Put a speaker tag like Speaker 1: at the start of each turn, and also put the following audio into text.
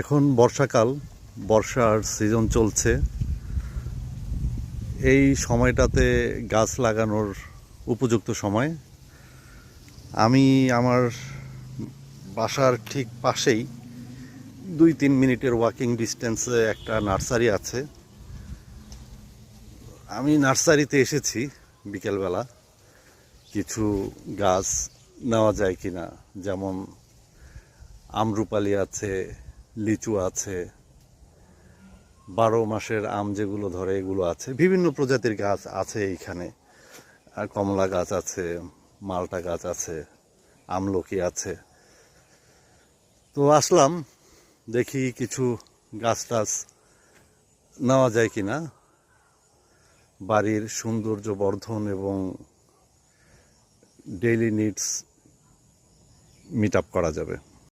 Speaker 1: এখন বর্ষাকাল, বর্ষার সিজন চলছে। এই সময়টাতে গাছ লাগানোর উপযুক্ত সময়। আমি আমার বাসার ঠিক পাশেই 2-3 মিনিটের ওয়াকিং ডিস্টেন্সে একটা নার্সারি আছে। আমি নার্সারিতে এসেছি বিকেলবেলা, কিছু গাছ নেওয়া যায় কিনা, যেমন আমরুপালি আছে, লিচু আছে, 12 মাসের আম যেগুলো ধরে এগুলো আছে, বিভিন্ন প্রজাতির গাছ আছে এইখানে। আর কমলা গাছ আছে, মালটা গাছ আছে, আমলকি আছে। তো আসলাম, দেখি কিছু গাছ টাছ নেওয়া যায় কিনা, বাড়ির সৌন্দর্য বর্ধন এবং ডেইলি নিডস মিট আপ করা যাবে।